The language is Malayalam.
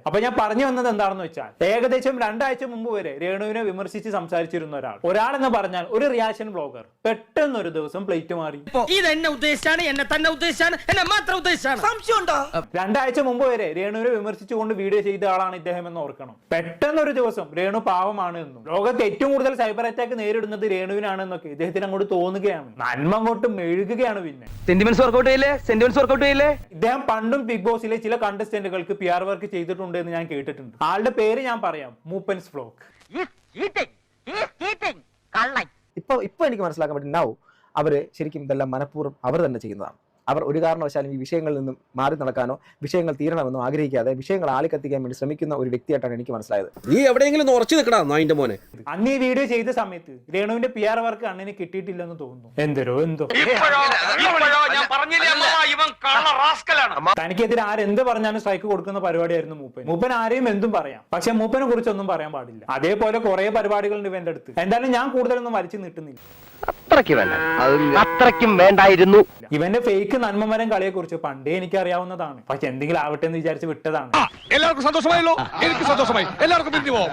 അപ്പൊ ഞാൻ പറഞ്ഞു വന്നത് എന്താണെന്ന് വെച്ചാൽ ഏകദേശം 2 ആഴ്ച മുമ്പ് വരെ രേണുവിനെ വിമർശിച്ച് സംസാരിച്ചിരുന്ന ഒരാളെന്ന് പറഞ്ഞാൽ ഒരു റിയാക്ഷൻ ബ്ലോഗർ പെട്ടെന്ന് ഒരു ദിവസം പ്ലേറ്റ് മാറി. ഇത് എന്നെ ഉദ്ദേശിച്ചാണ്, എന്നെ തന്നെ ഉദ്ദേശിച്ചാണ്, എന്നെ മാത്രം ഉദ്ദേശിച്ചാണ്. സംശയമുണ്ടോ? 2 ആഴ്ച മുമ്പ് വരെ രേണുവിനെ വിമർശിച്ചുകൊണ്ട് വീഡിയോ ചെയ്ത ആളാണ് ഇദ്ദേഹം എന്ന് ഓർക്കണം. പെട്ടെന്ന് ഒരു ദിവസം രേണു പാവമാണ് എന്നും ലോകത്ത് ഏറ്റവും കൂടുതൽ സൈബർ അറ്റാക്ക് നേരിടുന്നത് രേണുവിനാണ് എന്നൊക്കെ ഇദ്ദേഹത്തിന് അങ്ങോട്ട് തോന്നുകയാണ്. നന്മ അങ്ങോട്ട് മെഴുകുകയാണ്. പിന്നെ ഇദ്ദേഹം പണ്ടും ബിഗ് ബോസിലെ ചില കണ്ടസ്റ്റന്റുകൾക്ക് PR വർക്ക് ചെയ്തിട്ടുണ്ട് എന്ന് ഞാൻ കേട്ടിട്ടുണ്ട്. ആളുടെ പേര് ഞാൻ പറയാം, മൂപ്പൻസ് വ്ലോഗ്. ഇപ്പൊ എനിക്ക് മനസ്സിലാക്കാൻ പറ്റും, അവര് ശരിക്കും ഇതെല്ലാം മനഃപൂർവ്വം അവർ തന്നെ ചെയ്യുന്നതാണ്. അവർ ഒരു കാരണവശാലും ഈ വിഷയങ്ങളിൽ നിന്നും മാറി നടക്കാനോ വിഷയങ്ങൾ തീരണമെന്നോ ആഗ്രഹിക്കാതെ വിഷയങ്ങൾ ആളിക്കത്തിക്കാൻ വേണ്ടി ശ്രമിക്കുന്ന ഒരു വ്യക്തിയായിട്ടാണ് എനിക്ക് മനസ്സിലായത്. നീ എവിടെയെങ്കിലും ഉറച്ചു നിൽക്കടാ നായിന്റെ മോനെ. അന്ന് ഈ വീഡിയോ ചെയ്ത സമയത്ത് രേണുവിന്റെ PR വർക്ക് അണ്ണന് കിട്ടിയിട്ടില്ലെന്ന് തോന്നുന്നു. എന്തോ തനിക്കെതിരെ ആരെന്ത് പറഞ്ഞാലും സ്ട്രൈക്ക് കൊടുക്കുന്ന പരിപാടിയായിരുന്നു മൂപ്പൻ. മൂപ്പൻ ആരെയും എന്തും പറയാം, പക്ഷെ മൂപ്പനെ കുറിച്ചൊന്നും പറയാൻ പാടില്ല. അതേപോലെ കുറെ പരിപാടികളുണ്ട് ഇവന്റെ അടുത്ത്. എന്തായാലും ഞാൻ കൂടുതലൊന്നും വലിച്ചു നീട്ടുന്നില്ല. അത്രയ്ക്കും വേണ്ടായിരുന്നു. ഇവന്റെ ഫേക്ക് നന്മമരം കളിയെ കുറിച്ച് പണ്ടേ എനിക്ക് അറിയാവുന്നതാണ്. പക്ഷെ എന്തെങ്കിലും ആവട്ടെ എന്ന് വിചാരിച്ച് വിട്ടതാണ്. എല്ലാവർക്കും സന്തോഷമായല്ലോ. എനിക്ക് സന്തോഷമായി. എല്ലാവർക്കും പിരിഞ്ഞു പോവാം.